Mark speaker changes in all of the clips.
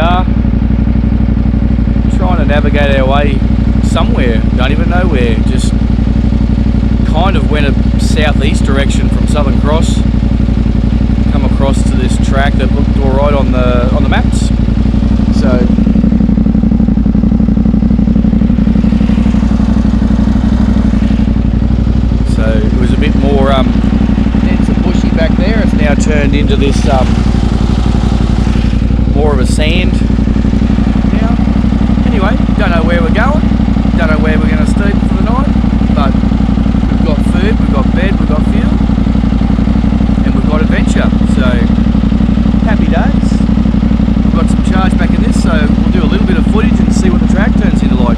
Speaker 1: are, trying to navigate our way somewhere, don't even know where, just kind of went a southeast direction from Southern Cross, come across to this track that looked alright on the maps. So it was a bit more dense and bushy back there. It's now turned into this more of a sand now. Anyway, don't know where we're going, don't know where we're going to stay for the night, but we've got food, we've got bed, we've got fuel, and we've got adventure. So happy days. We've got some charge back in this, so we'll do a little bit of footage and see what the track turns into like.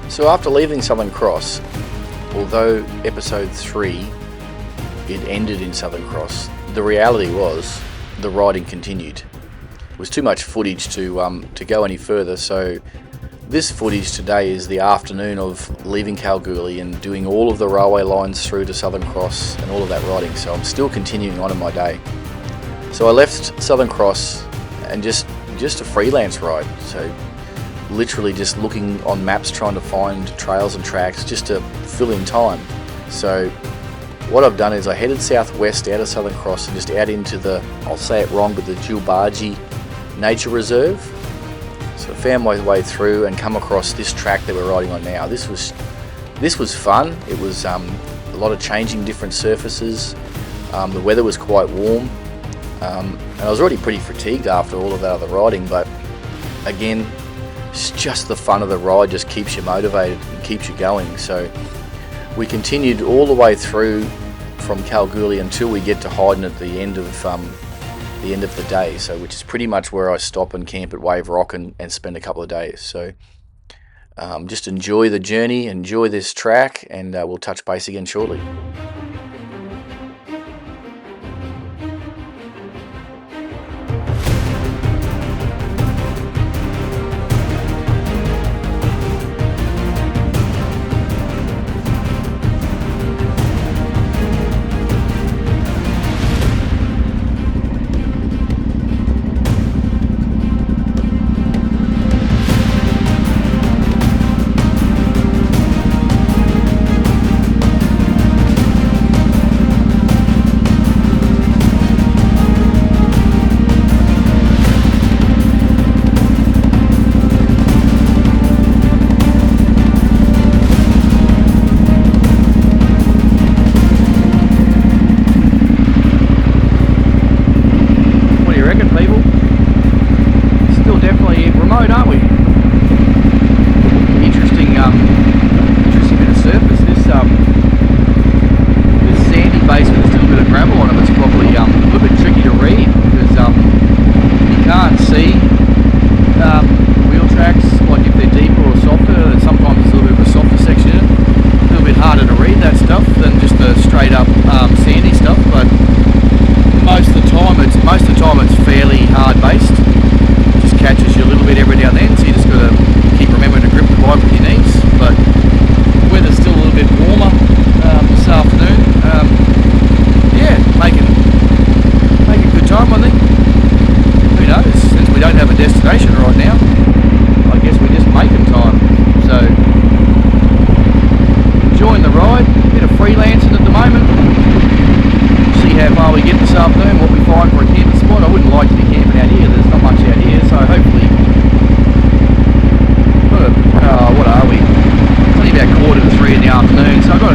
Speaker 1: So after leaving Southern Cross, although episode 3 it ended in Southern Cross, the reality was the riding continued. It was too much footage to go any further, so this footage today is the afternoon of leaving Kalgoorlie and doing all of the railway lines through to Southern Cross and all of that riding, so I'm still continuing on in my day. So I left Southern Cross and just a freelance ride, so literally just looking on maps trying to find trails and tracks just to fill in time. So what I've done is I headed southwest out of Southern Cross and just out into the, I'll say it wrong, but the Jilbardji Nature Reserve. So I found my way through and come across this track that we're riding on now. This was fun. It was a lot of changing different surfaces. The weather was quite warm, and I was already pretty fatigued after all of that other riding, but again, it's just the fun of the ride just keeps you motivated and keeps you going. So we continued all the way through from Kalgoorlie until we get to Hyden at the end of the day, so which is pretty much where I stop and camp at Wave Rock and spend a couple of days. So just enjoy the journey, enjoy this track, and we'll touch base again shortly.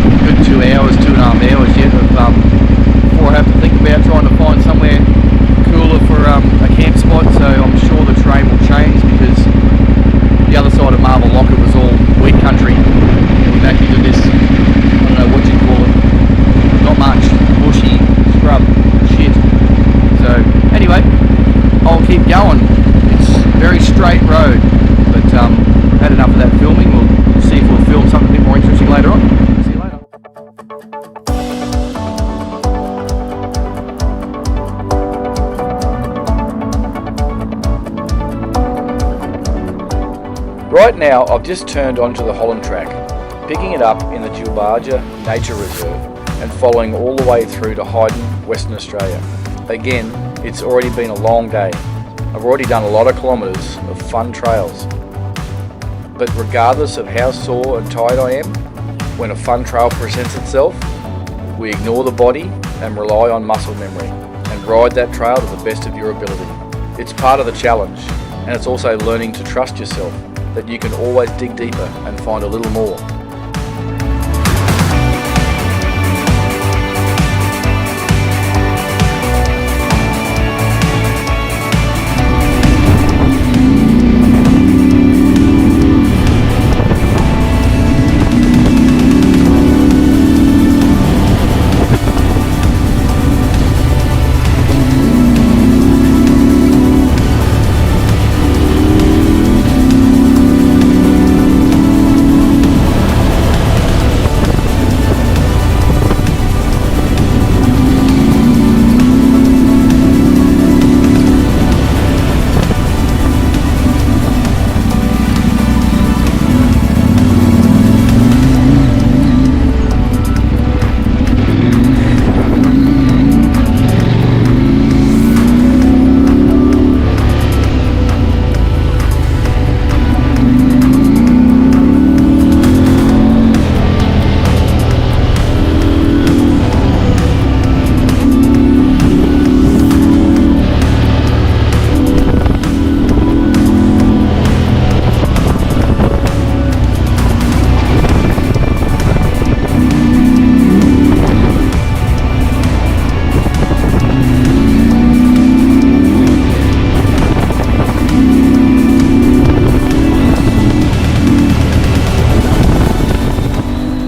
Speaker 1: got a good 2 hours, 2.5 hours yet before I have to think about trying to find somewhere cooler for a camp spot. So I'm sure the terrain will change, because the other side of Marble Locker was all wet country. We're back into this, I don't know what you call it, not much, bushy scrub shit. So anyway, I'll keep going. It's a very straight road, but had enough of that filming. We'll see if we'll film something a bit more interesting later on. See you later. Right now, I've just turned onto the Holland track, picking it up in the Jilbardji Nature Reserve and following all the way through to Hyden, Western Australia. Again, it's already been a long day. I've already done a lot of kilometres of fun trails. But regardless of how sore and tired I am, when a fun trail presents itself, we ignore the body and rely on muscle memory and ride that trail to the best of your ability. It's part of the challenge, and it's also learning to trust yourself, that you can always dig deeper and find a little more.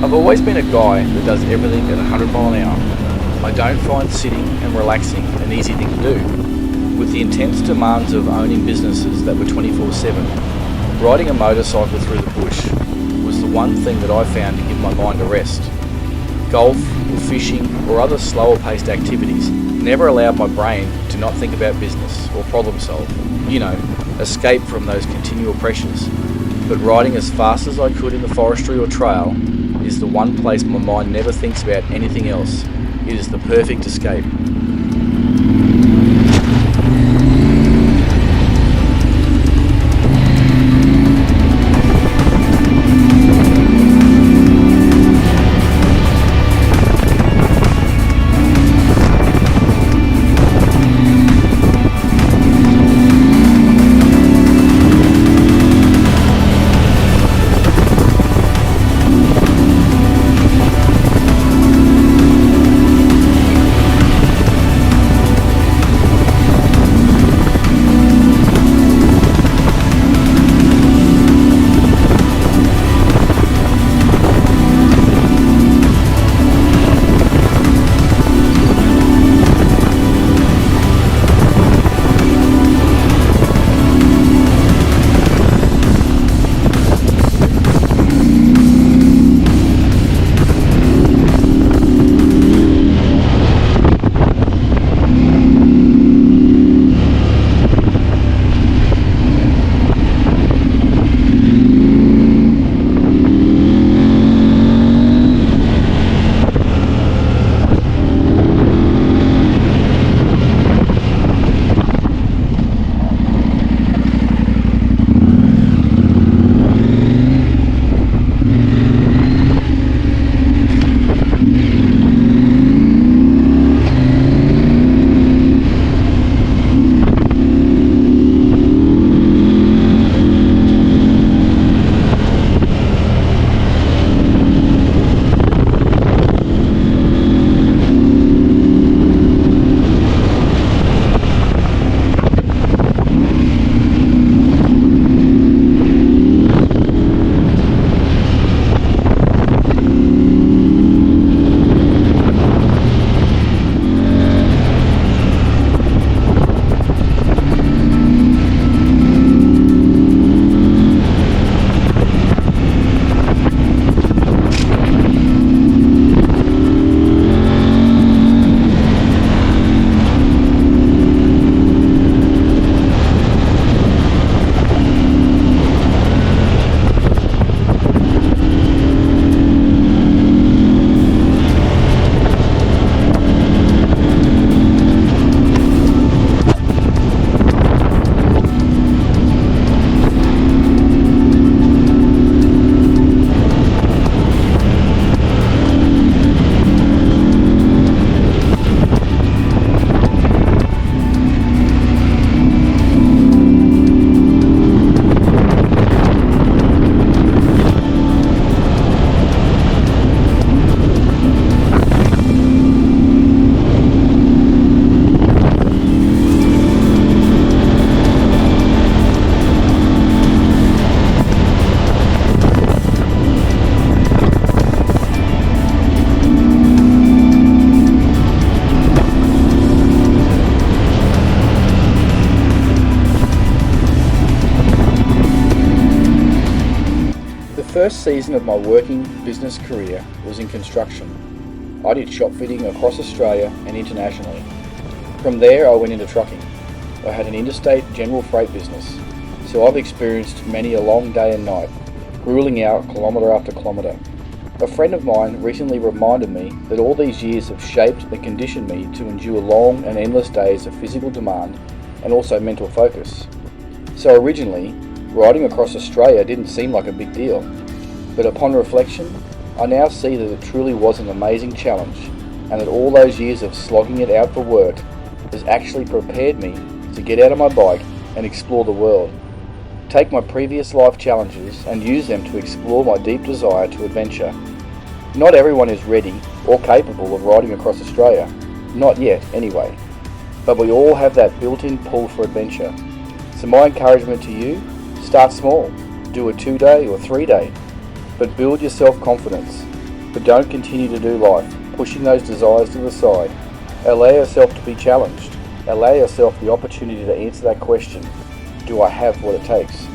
Speaker 1: I've always been a guy that does everything at 100 mile an hour. I don't find sitting and relaxing an easy thing to do. With the intense demands of owning businesses that were 24/7, riding a motorcycle through the bush was the one thing that I found to give my mind a rest. Golf or fishing or other slower paced activities never allowed my brain to not think about business or problem solve. You know, escape from those continual pressures. But riding as fast as I could in the forestry or trail is the one place my mind never thinks about anything else. It is the perfect escape. first season of my working business career was in construction. I did shop fitting across Australia and internationally. From there I went into trucking. I had an interstate general freight business, so I've experienced many a long day and night, grueling out kilometre after kilometre. A friend of mine recently reminded me that all these years have shaped and conditioned me to endure long and endless days of physical demand and also mental focus. So originally, riding across Australia didn't seem like a big deal, but upon reflection, I now see that it truly was an amazing challenge, and that all those years of slogging it out for work has actually prepared me to get out of my bike and explore the world, take my previous life challenges and use them to explore my deep desire to adventure. Not everyone is ready or capable of riding across Australia, not yet anyway, but we all have that built-in pull for adventure. So my encouragement to you, start small, do a 2-day or 3-day, but build your self-confidence. But don't continue to do life, pushing those desires to the side. Allow yourself to be challenged. Allow yourself the opportunity to answer that question, do I have what it takes?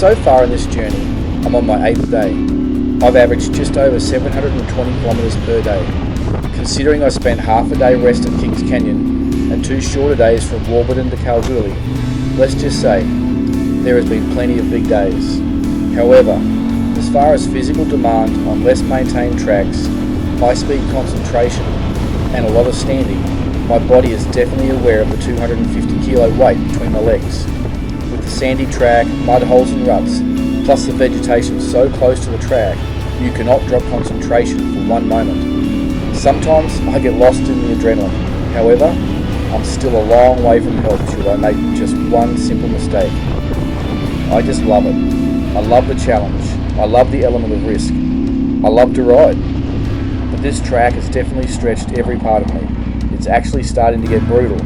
Speaker 1: So far in this journey, I'm on my 8th day. I've averaged just over 720 kilometres per day. Considering I spent half a day rest at Kings Canyon and 2 shorter days from Warburton to Kalgoorlie, let's just say there has been plenty of big days. However, as far as physical demand on less maintained tracks, high speed concentration and a lot of standing, my body is definitely aware of the 250 kilo weight between my legs. With the sandy track, mud holes and ruts, plus the vegetation so close to the track, you cannot drop concentration for one moment. Sometimes I get lost in the adrenaline. However, I'm still a long way from help should I make just one simple mistake. I just love it. I love the challenge. I love the element of risk. I love to ride. But this track has definitely stretched every part of me. It's actually starting to get brutal.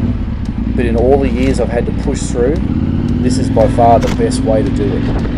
Speaker 1: But in all the years I've had to push through, this is by far the best way to do it.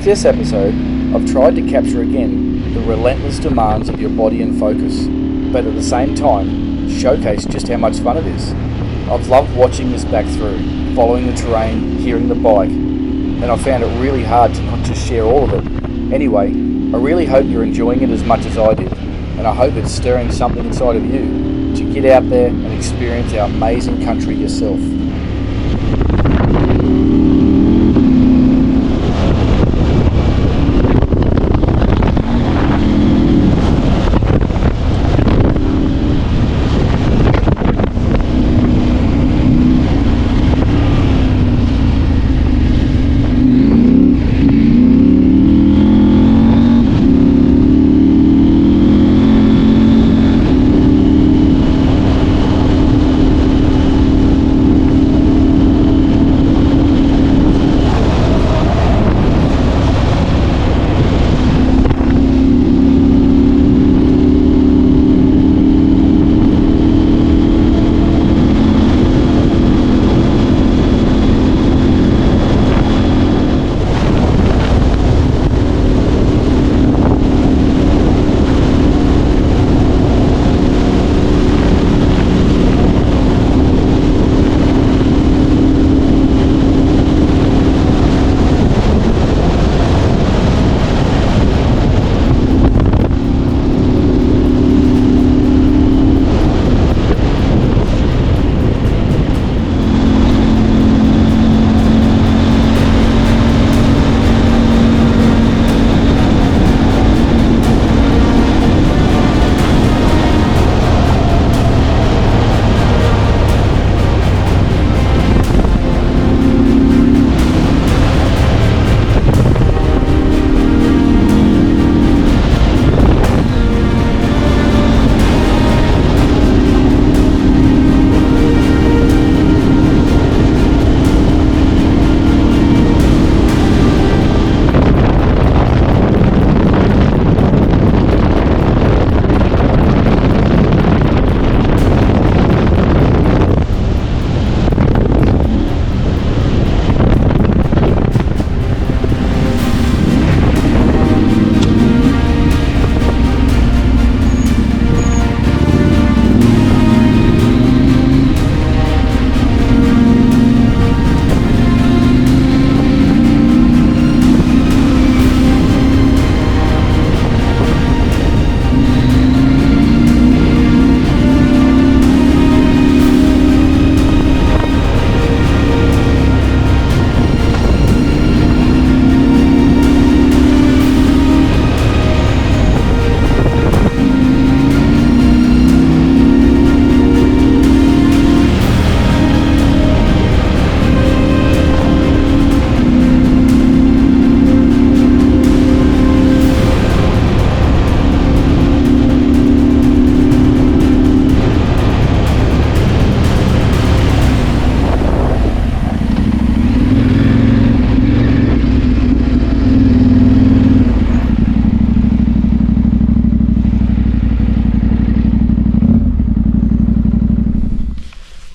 Speaker 1: With this episode, I've tried to capture again the relentless demands of your body and focus, but at the same time, showcase just how much fun it is. I've loved watching this back through, following the terrain, hearing the bike, and I found it really hard to not just share all of it. Anyway, I really hope you're enjoying it as much as I did, and I hope it's stirring something inside of you to get out there and experience our amazing country yourself.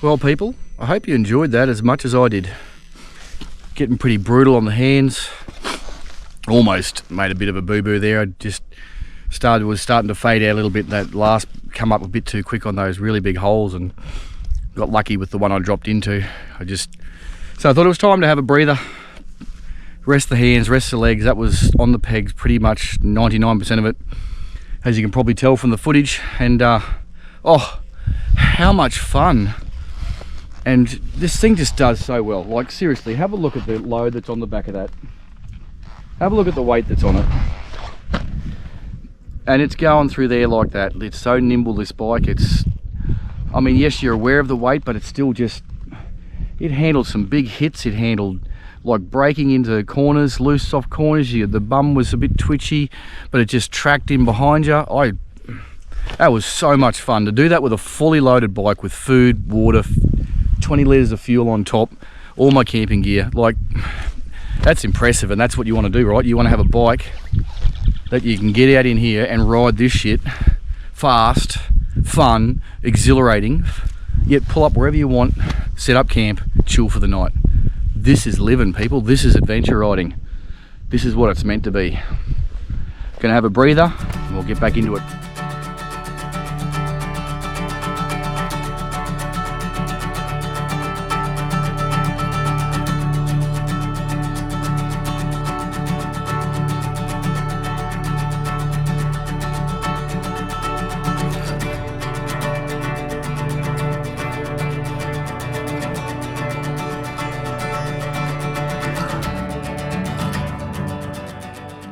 Speaker 1: Well, people, I hope you enjoyed that as much as I did. Getting pretty brutal on the hands. Almost made a bit of a boo-boo there. I just was starting to fade out a little bit. That last come up a bit too quick on those really big holes, and got lucky with the one I dropped into. So I thought it was time to have a breather. Rest the hands, rest the legs. That was on the pegs, pretty much 99% of it, as you can probably tell from the footage. And oh, how much fun. And this thing just does so well. Like, seriously, have a look at the load that's on the back of that. Have a look at the weight that's on it. And it's going through there like that. It's so nimble, this bike. I mean, yes, you're aware of the weight, but it's still just, it handled some big hits. It handled like braking into corners, loose soft corners. The bum was a bit twitchy, but it just tracked in behind you. That was so much fun to do that with a fully loaded bike with food, water, 20 litres of fuel on top, all my camping gear. Like, that's impressive, and that's what you want to do, right? You want to have a bike that you can get out in here and ride this shit fast, fun, exhilarating, yet pull up wherever you want, set up camp, chill for the night. This is living, people. This is adventure riding. This is what it's meant to be. Gonna have a breather and we'll get back into it.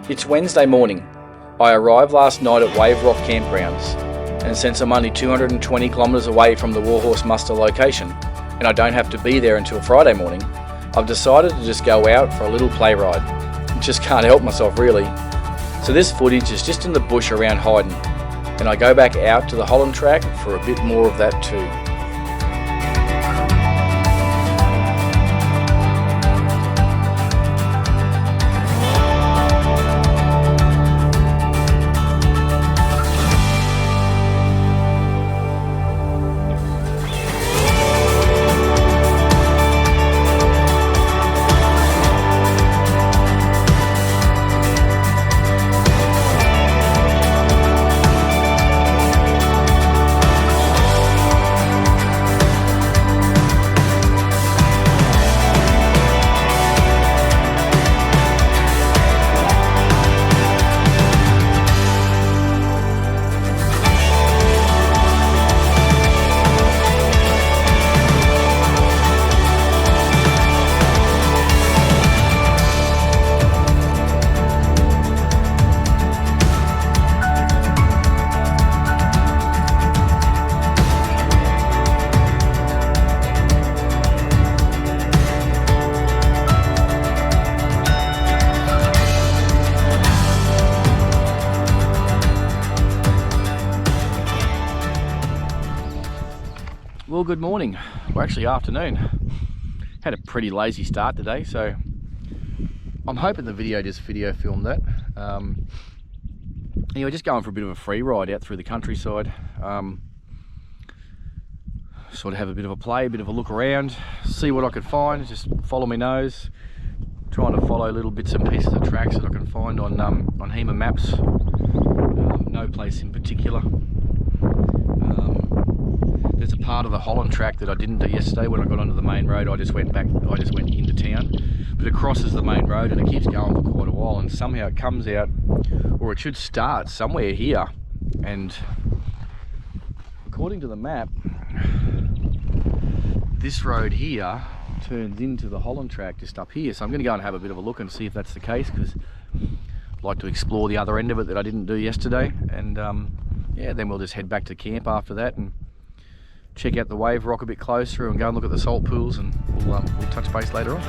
Speaker 1: It's Wednesday morning. I arrived last night at Wave Rock Campgrounds, and since I'm only 220 kilometres away from the Warhorse Muster location, and I don't have to be there until Friday morning, I've decided to just go out for a little play ride. Just can't help myself really. So this footage is just in the bush around Hyden, and I go back out to the Holland track for a bit more of that too. Well, good morning, or actually afternoon. Had a pretty lazy start today, so I'm hoping the video just filmed that. Anyway, just going for a bit of a free ride out through the countryside. Sort of have a bit of a play, a bit of a look around, see what I could find, just follow my nose, trying to follow little bits and pieces of tracks that I can find on HEMA maps. No place in particular. There's a part of the Holland track that I didn't do yesterday when I got onto the main road. I just went into town, but it crosses the main road and it keeps going for quite a while, and somehow it comes out, or it should start somewhere here, and according to the map, this road here turns into the Holland track just up here. So I'm going to go and have a bit of a look and see if that's the case, because I'd like to explore the other end of it that I didn't do yesterday, and yeah, then we'll just head back to camp after that and check out the wave rock a bit closer and go and look at the salt pools, and we'll touch base later on.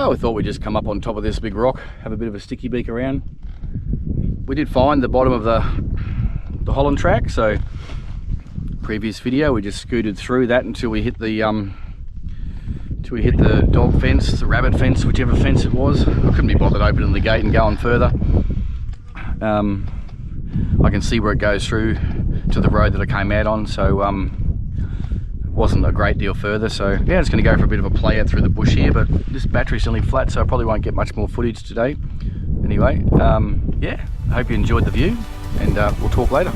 Speaker 1: So we thought we'd just come up on top of this big rock, have a bit of a sticky beak around. We did find the bottom of the Holland track, so previous video we just scooted through that until we hit the dog fence, the rabbit fence, whichever fence it was. I couldn't be bothered opening the gate and going further. I can see where it goes through to the road that I came out on, so it wasn't a great deal further. So yeah, it's going to go for a bit of a play out through the bush here, but this battery's only flat, so I probably won't get much more footage today. Anyway, yeah, I hope you enjoyed the view, and we'll talk later.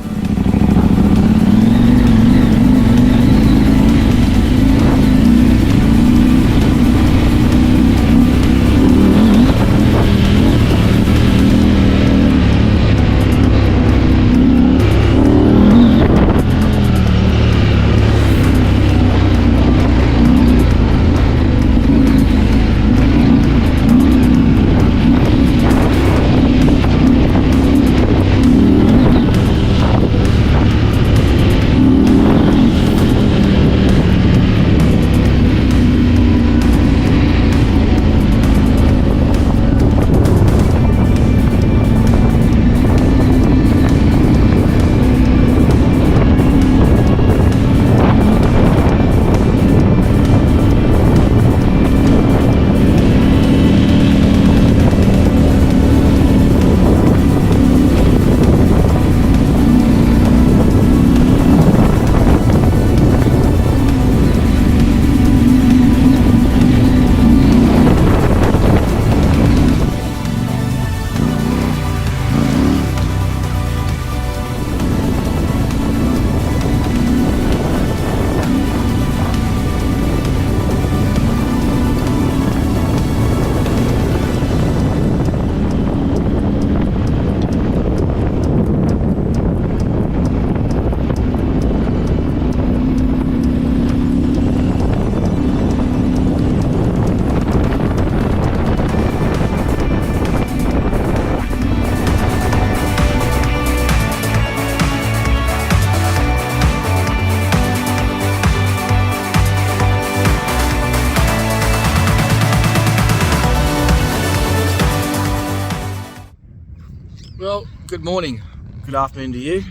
Speaker 1: Well, good morning, good afternoon to you.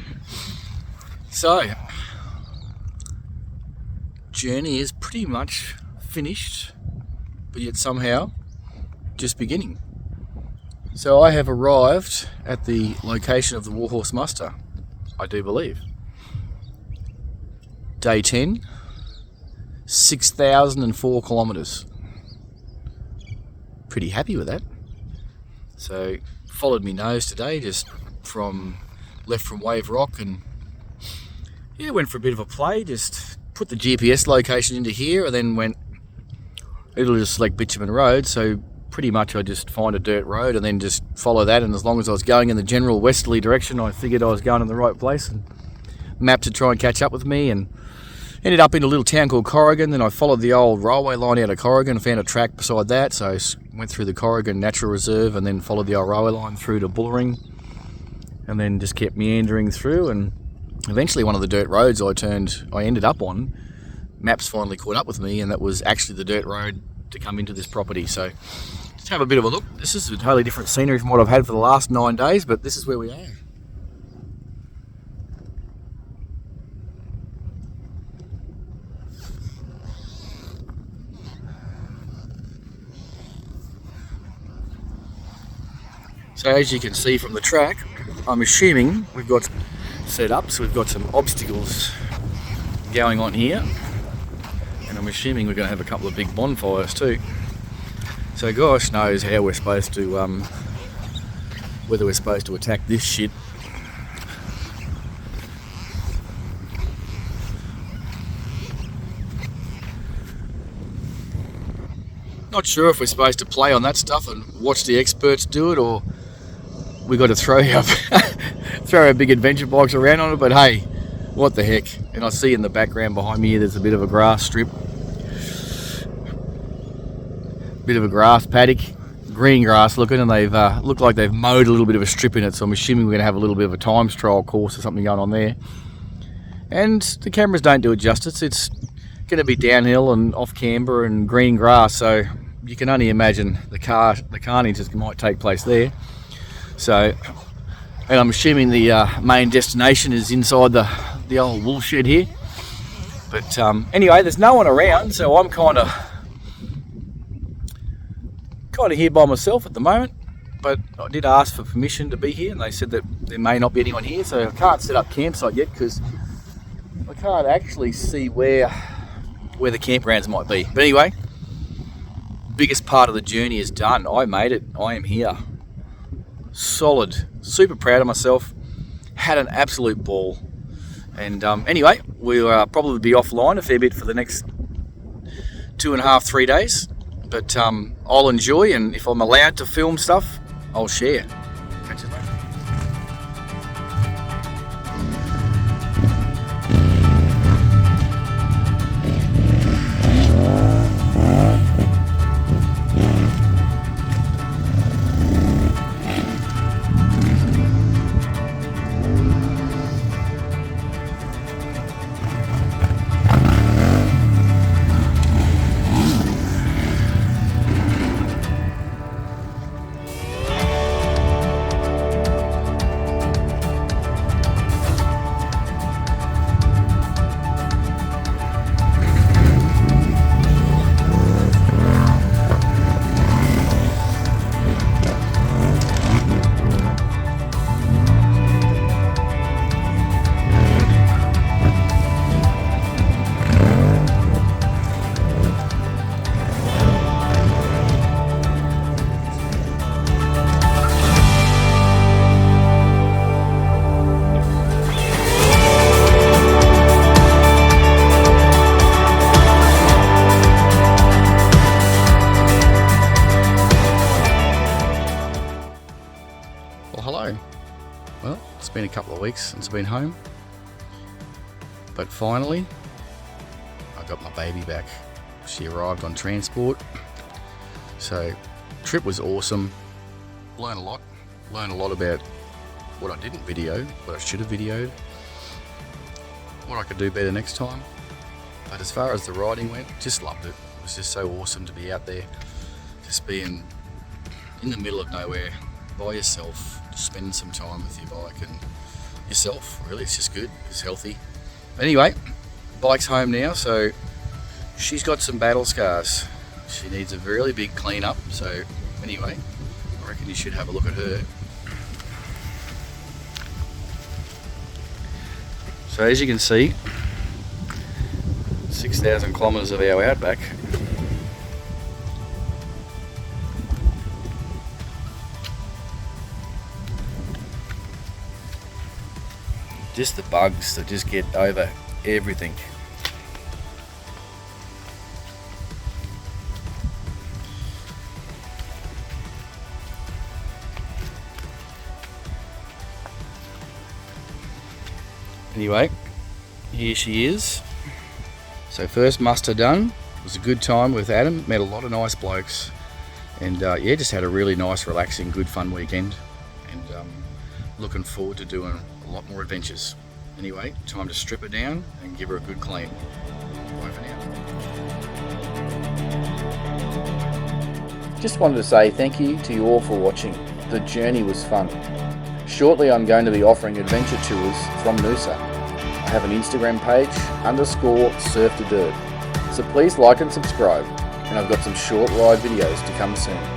Speaker 1: So, journey is pretty much finished, but yet somehow just beginning. So I have arrived at the location of the Warhorse Muster, I do believe. Day 10, 6,004 kilometres. Pretty happy with that. So followed me nose today, just left from Wave Rock, and yeah, went for a bit of a play, just put the GPS location into here, and then went, it'll just select bitumen road, so pretty much I just find a dirt road and then just follow that, and as long as I was going in the general westerly direction, I figured I was going in the right place, and mapped to try and catch up with me, and ended up in a little town called Corrigan. Then I followed the old railway line out of Corrigan and found a track beside that, so I went through the Corrigan Nature Reserve and then followed the old railway line through to Bullering, and then just kept meandering through, and eventually one of the dirt roads I ended up on, maps finally caught up with me, and that was actually the dirt road to come into this property. So just have a bit of a look. This is a totally different scenery from what I've had for the last 9 days, but this is where we are. So as you can see from the track, I'm assuming we've got set up, so we've got some obstacles going on here, and I'm assuming we're going to have a couple of big bonfires too. So gosh knows how we're supposed to, whether we're supposed to attack this shit. Not sure if we're supposed to play on that stuff and watch the experts do it, or we got to throw our big adventure bikes around on it. But hey, what the heck. And I see in the background behind me here, there's a bit of a grass strip, bit of a grass paddock, green grass looking, and they've looked like they've mowed a little bit of a strip in it, so I'm assuming we're going to have a little bit of a times trial course or something going on there. And the cameras don't do it justice. It's going to be downhill and off camber and green grass, so you can only imagine the carnage that might take place there. So, and I'm assuming the main destination is inside the old wool shed here. But anyway, there's no one around, so I'm kind of here by myself at the moment. But I did ask for permission to be here, and they said that there may not be anyone here, so I can't set up campsite yet because I can't actually see where the campgrounds might be. But anyway, biggest part of the journey is done. I made it. I am here. Solid. Super proud of myself. Had an absolute ball. And anyway, we'll probably be offline a fair bit for the next 2.5, 3 days. But I'll enjoy, and if I'm allowed to film stuff, I'll share. Catch you later. Hello. Well, it's been a couple of weeks since I've been home, but finally I got my baby back. She arrived on transport, so trip was awesome. Learned a lot about what I didn't video, what I should have videoed, what I could do better next time. But as far as the riding went, just loved it. It was just so awesome to be out there, just being in the middle of nowhere by yourself, just spending some time with your bike and yourself. Really, it's just good, it's healthy. But anyway, bike's home now, so she's got some battle scars. She needs a really big clean up, so anyway, I reckon you should have a look at her. So as you can see, 6,000 kilometres of our outback. Just the bugs that just get over everything. Anyway, here she is. So first muster done. It was a good time with Adam. Met a lot of nice blokes, and yeah, just had a really nice, relaxing, good fun weekend. And looking forward to doing a lot more adventures. Anyway, time to strip her down and give her a good clean. Bye for now. Just wanted to say thank you to you all for watching. The journey was fun. Shortly I'm going to be offering adventure tours from Noosa. I have an Instagram page, _surf to dirt. So please like and subscribe, and I've got some short ride videos to come soon.